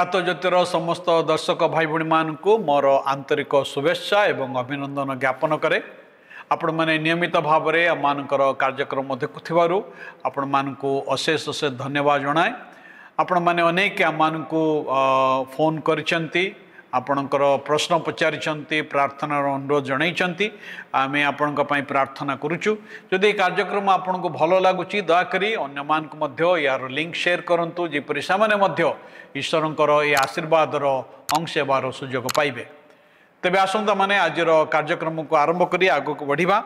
प्रातः ज्योतिर समस्त दर्शक भाई भाई मानक मोर आंतरिक शुभेच्छा एवं अभिनंदन ज्ञापन करे। आपण मैंने नियमित भाव में आमर कार्यक्रम देखुवर आपण मानक अशेष अशेष धन्यवाद जनाए। आपण मैंने अनेक आम फोन करिसेंती, आपणकर प्रश्न पचारिछंती, प्रार्थनार अनुरोध जनइछंती। आमे आपणक पई प्रार्थना करूछु। जदि कार्यक्रम आपनको भलो लागुची दयाकरी अन्य मानक मध्य यार लिंक शेयर करंतु, जेपरि सामान्य मध्य ईश्वरंकर ए आशीर्वादर अंश हेबार सुयोग पाइबे। तेबे आसंता माने आजर कार्यक्रम को आरंभ करी आगो को बढ़िबा।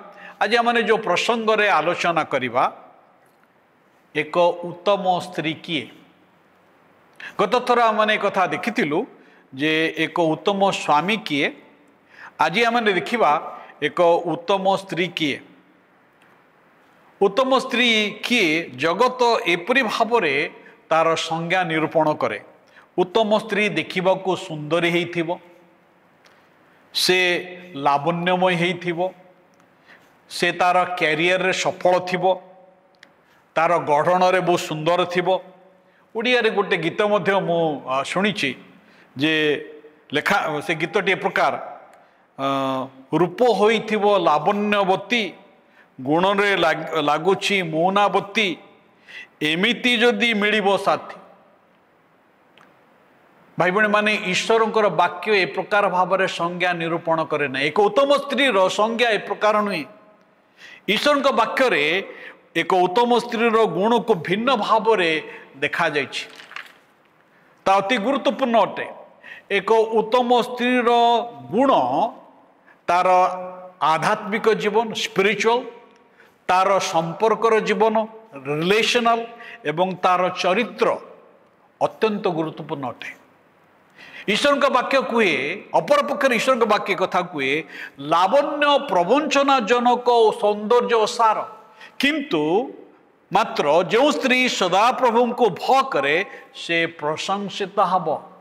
आज आमने जो प्रसंग रे आलोचना करिबा, एक उत्तम स्त्री किए। गत थर आमने कथा देखिथिलु जे एक उत्तम स्वामी किए। आज आमने देखिबा एक उत्तम स्त्री किए। उत्तम स्त्री किए जगत एपरि भावरे तार संज्ञा निरूपण करे। उत्तम स्त्री देखिबा को सुंदरी हेइथिबो, से लावण्यमय हेइथिबो, से तार कैरियर रे सफल थिबो, तार गढ़न रे बहुत सुंदर थिबो। ओडिया रे गोटे गीत मध्य मु शुणिछि जे लेखा से गीतटी ए प्रकार रूप होइथिबो लावण्यवती, गुण रे लागुछि मौनावती, एमिति जदि मिलिबो साथी। भाई भाई माने ईश्वरंकर वाक्य ए प्रकार भाव में संज्ञा निरूपण करे ना। एक उत्तम स्त्री रो संज्ञा ए प्रकार नुहे। ईश्वर वाक्य रे एक उत्तम स्त्री रो गुण को भिन्न भाव में देखा जाइछि। ता अति गुरुत्वपूर्ण अटे। एक उत्तम स्त्री रो गुण तार आध्यात्मिक जीवन स्पिरिचुअल, तार संपर्कर जीवन रिलेशनल एवं तार चरित्र अत्यंत गुरुत्वपूर्ण अटे। ईश्वर का वाक्य कहे, अपर पक्ष ईश्वर का वाक्य कथा कहे लावण्य प्रवंचना जनक सौंदर्य सार, किंतु मात्र जो स्त्री सदा प्रभु को भय करे से प्रशंसित हब।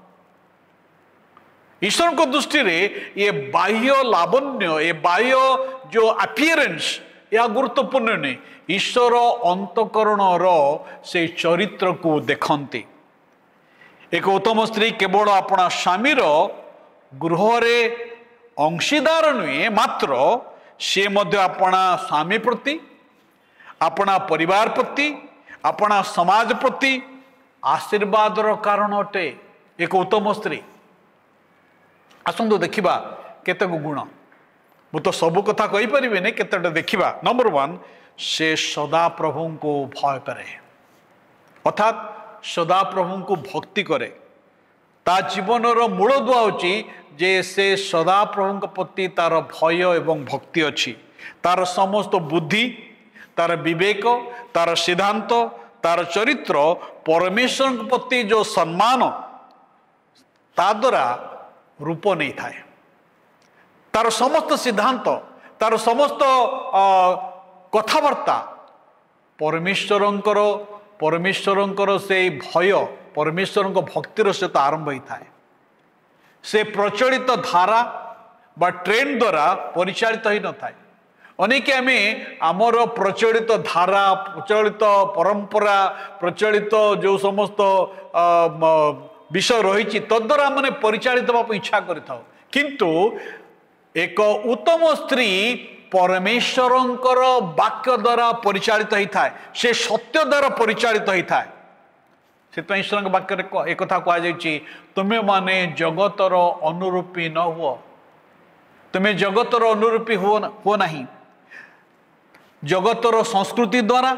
ईश्वर को दृष्टि रे ये बाह्य लावण्य, ये बाह्य जो अपीयरेंस या गुरुत्वपूर्ण नहीं। ईश्वर अंतकरण रो से चरित्र को देखती। एक उत्तम स्त्री केवल अपना स्वामीर गृह रे अंशीदार नुहे, मात्र सी मध्य अपना स्वामी प्रति, अपना परिवार प्रति, अपना समाज प्रति आशीर्वादर कारण अटे। एक उत्तम स्त्री आसंतु देखिबा केतक गुण। मु तो सब कथा कहि परिबे नै, केतटा देखिबा। नंबर 1, से सदा प्रभु को भय करे, अर्थात सदा प्रभु को भक्ति करे। ता जीवन मूल दुआ होची जे से सदा प्रभु प्रति तार भय एवं भक्ति अच्छी। तार समस्त बुद्धि, तार विवेक, तार सिद्धांत, तार चरित्र परमेश्वर प्रति जो सम्मान ता द्वारा रूप नहीं थाए। तार समस्त सिद्धांत, तार समस्त कथबार्ता परमेश्वरंकर से भय, परमेश्वर भक्तिर सहित आरंभ होता है। से प्रचलित धारा बा ट्रेंड द्वारा परिचालित ही न था। अनेक आमर प्रचलित धारा, प्रचलित परंपरा, प्रचलित जो समस्त विषय रही तद्वारा मैंने परिचालित होगा इच्छा करिथाउ। किंतु एक उत्तम स्त्री परमेश्वरंकर वाक्य द्वारा परिचालित होता है, से सत्य द्वारा परिचालित होता है। से ईश्वर वाक्य एक कथा कहुई, तुम्हें माने जगतर अनुरूपी न हुओ, तुम्हें जगतर अनुरूपी हो नहीं। जगतर संस्कृति द्वारा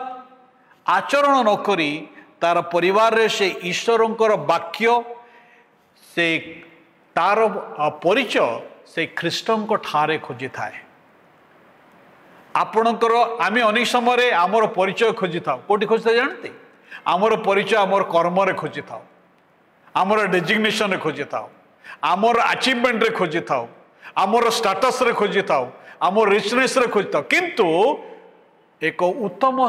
आचरण नकरी तार परिवार रे से ईश्वरंकर वाक्य से तार परिचय से ख्रीष्टंक ठारे खोजी थाए। आपणकर आमे अनेक समय आमर परिचय खोजी था। कोटी खोजता जानते? आमर परिचय आमर कर्म रे खोजी था, आमर डेजिग्नेशन रे खोजी था, आमर अचीवमेंट रे खोजी था, आमर स्टेटस रे खोजी था, आमर रिचनेस रे खोजी था। किंतु एक उत्तम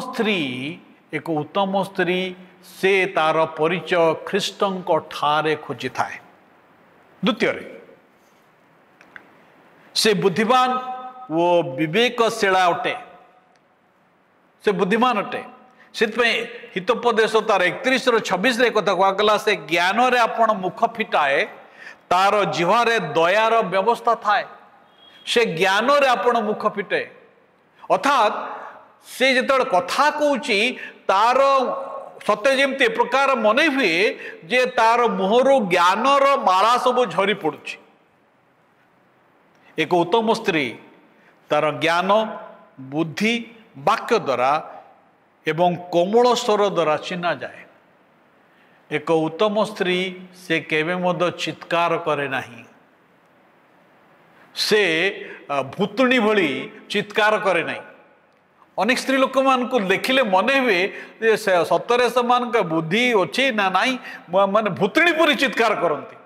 स्त्री से तार परिचय ख्रीष्टंक ठारे खोजी थाए। द्वितीय से बुद्धिमान वो विवेकशीला अटे। से बुद्धिमान अटे। से हितोपदेश तार 31-26 कथा कहला से ज्ञान रे आपण मुख फिटाए तार जिह्वारे दयार व्यवस्था थाए से ज्ञान रे आपण मुख फिटे अर्थात से जो कथा कहूँ तार सत्य जमती प्रकार मन हुए जे तार मुहरु ज्ञानर माला सब झरी पड़ुछि। एक उत्तम स्त्री तार ज्ञान बुद्धि वाक्य द्वारा एवं कोमल स्वर द्वारा चिन्ह जाए। एक उत्तम स्त्री से केवे मद चित्कार करे नहीं, से भूतुणी भली चित्कार करे नहीं। अनेक स्त्री लोक मान को देखिले मन हुए सतरे से बुद्धि अच्छी ना नाई माने भूतुणी परी चित्कार करती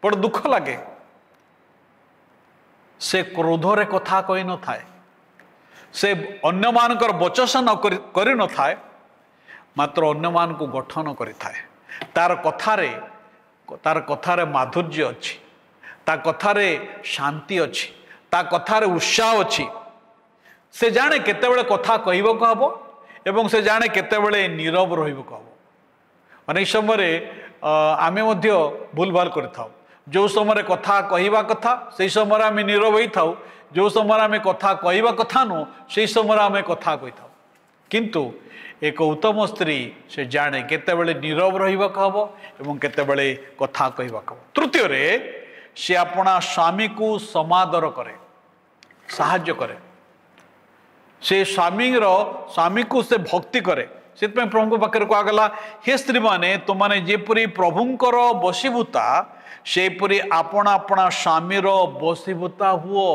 बड़ दुख लगे। से क्रोधरे कथा कही न थाए, से अन्य मानकर बचसा कर न थाए, मात्र अन्य मान को गठन करि थाए। तार कथारे माधुर्य अच्छी, ता कथारे शांति अच्छी, ता कथारे उत्साह अच्छी। से जाने केतेबेले कथा कहबो हबो एवं से जाने केतेबेले नीरव रहिबो हबो। अनेक समय आमे मध्य भूल भाल करिथाउ। जो समय कथा कहवा कथा से समय आम नीरव होई थाउ, जो समय आम कथा कहवा कथा नु से समय आम कथा कही थाउ। किंतु एक उत्तम स्त्री से जाने केतेबेले नीरव रहिबाक हबो एवं केतेबेले कथा कहबाक हबो। तृतीय रे से अपना स्वामी को समादर करे, साहाय्य करे। से स्वामी को से भक्ति करे। से प्रभु पाखे कहगला हे स्त्री माने तुमने जेपरी प्रभुंकर बसीभूता सेपरी आपण अपना स्वामीर बसीभूता हुओ।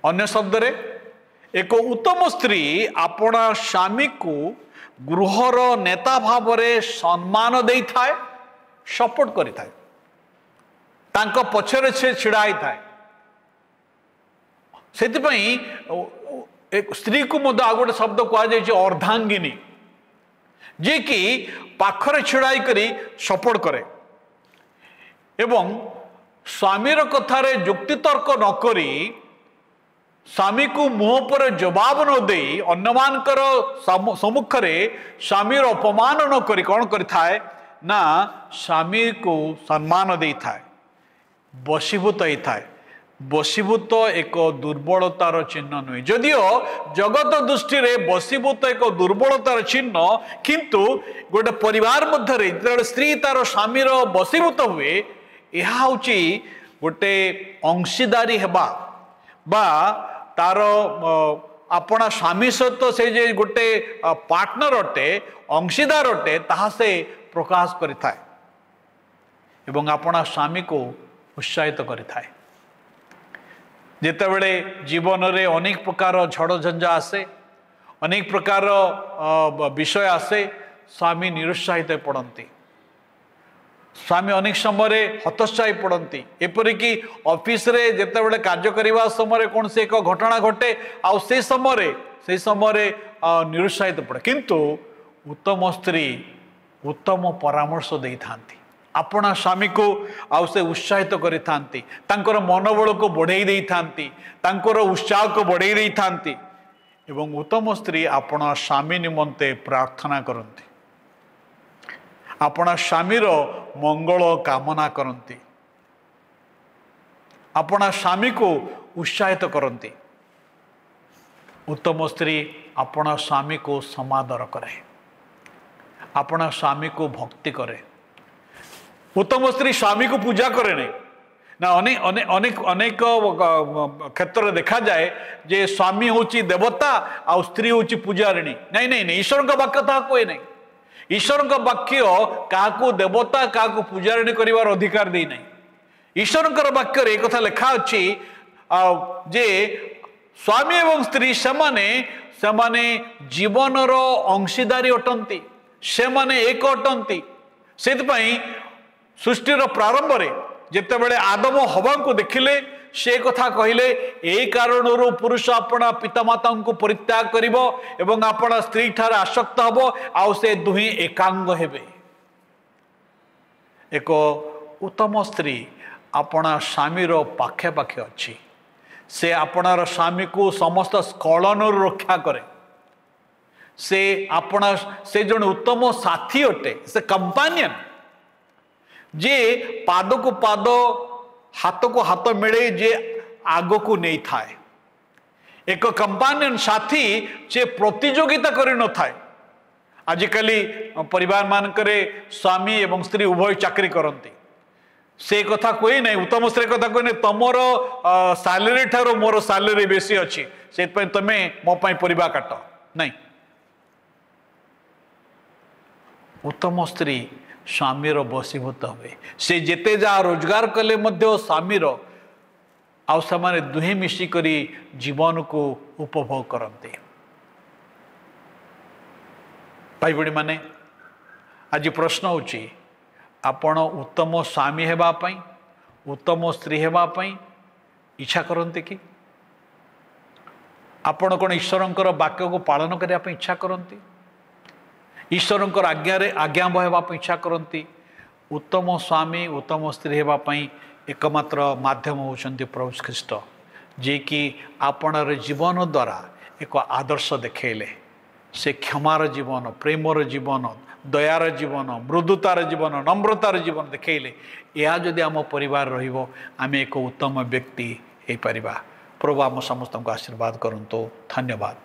अन्य शब्द रे एक उत्तम स्त्री अपना स्वामी को गृहर नेता भाव रे सम्मान देई थाए, सपोर्ट करि थाए, तांको पछरे से छिड़ाई थाए। से एक स्त्री को मध्य आ गोटे शब्द कह अर्धांगिनी, जे कि पाखरे छिड़ाई करी सपोर्ट करे एवं स्वामीर कथारे युक्ति तर्क न करी स्वामी को मुह पर जवाब न दे अन्य मानकर सम्मुख रे स्वामीर अपमान न करी कौन करि थाए ना स्वामी को सम्मान दे थाए, बशीभूत ही थाए। बशीभूत एक दुर्बलतार चिन्ह नुहे, जदियो जगत दृष्टि रे बशीभूत एक दुर्बलतार चिन्ह, किंतु गोटे परिवार मध्य जो स्त्री तार स्वामीर बशीभूत हुए यह हूँ गोटे अंशीदारी हेबा बा तार अपना स्वामी सहित से जे गोटे पार्टनर अटे अंशीदार अटे ताहा से प्रकाश करि थाए एवं अपना स्वामी को उत्साहित करि थाए। जेतेबेले जीवन रे अनेक प्रकार झड़ झंझा आसे, अनेक प्रकार विषय आसे, स्वामी निरुत्साहित पड़ती, स्वामी अनेक समय हतोत्साही पड़ती। एपरिकी ऑफिस रे जेतेबेले कार्य करने समय कौन से एक घटना घटे आउ से समय निरुत्साहित पड़े, किंतु उत्तम स्त्री उत्तम परामर्श दे थांती, अपना स्वामी को आउ से उत्साहित करि थांती, तांकर मनोबल को बढ़ाई दे थांती, तांकर उत्साह को बढ़ाई दे थांती एवं उत्तम स्त्री अपना स्वामी निमंते प्रार्थना करती, अपना स्वामीर मंगल कामना करती, अपना स्वामी को उत्साहित करती। उत्तम स्त्री अपना स्वामी को समादर करे, अपना स्वामी को भक्ति करे। उत्तम स्त्री स्वामी को पूजा करे नहीं ना। अनेक अनेक अनेक अनेक क्षेत्र देखा जाए जे स्वामी होची देवता आ स्त्री होची पूजारिणी। नहीं नहीं नहीं, ईश्वर का वाक्य ताहा कोई नहीं। ईश्वर का वाक्य क्या देवता क्या पूजारिणी करिवार अधिकार दे नहीं। ईश्वर वाक्य रे कथा लिखा अच्छी जे स्वामी एवं स्त्री सेमाने जीवनर अंशीदारी अटंती, सेमाने एक अटंती। सेतपई सृष्टिर प्रारंभ रे जेतेबेले आदम हवा को देखिले से कथा कहले यही कारण पुरुष अपना पितामाता को परित्याग करिवो एवं अपना स्त्री ठार आसक्त हबो आउ से दुही एकांग हेबे। एक उत्तम स्त्री अपना स्वामीर पाखे पाखे अच्छी, से अपनार स्वामी को समस्त स्खलन रक्षा करे, से आपण से जन उत्तम साथी अटे से कंपानियन जे पाद को पाद हाथ को हाथ मिले जे आग को नहीं थाए एक कंपानियन साथी जे प्रतियोगिता करि न थाए आजिकल परिवार मानकरे स्वामी एवं स्त्री उभय चाकरी करती से कथा कोई नहीं उत्तम स्त्री कथा कोई नहीं तुमर सैलरी ठारो मोर सैलरी बेसी अच्छी से तुम मो परिवार काट नहीं उत्तम स्त्री स्वामीर बसीभूत हुए से जेते जा रोजगार कले मध्य स्वामीर आउ से दुहे मिशिकरी जीवन को उपभोग करते भाई बड़ी माने आज प्रश्न होची आपण उत्तम स्वामी हेबापई उत्तम स्त्री हेबापई इच्छा करते कि आपण कौन ईश्वरंकर वाक्य को पालन करने इच्छा करती ईश्वरंकर आज्ञा होगापी इच्छा करती उत्तम स्वामी उत्तम स्त्री हेबापई एकमात्र माध्यम होउछन्ति प्रभु ख्रीष्ट जे कि आपणर जीवन द्वारा एक आदर्श देखैले से क्षमार जीवन प्रेमर जीवन दयार जीवन मृदुतार जीवन नम्रतार जीवन देखैले यह जदि आम परिवार रहिबो आमे एक उत्तम व्यक्ति हो पारिबा प्रभु आम समस्त को आशीर्वाद करंतो धन्यवाद।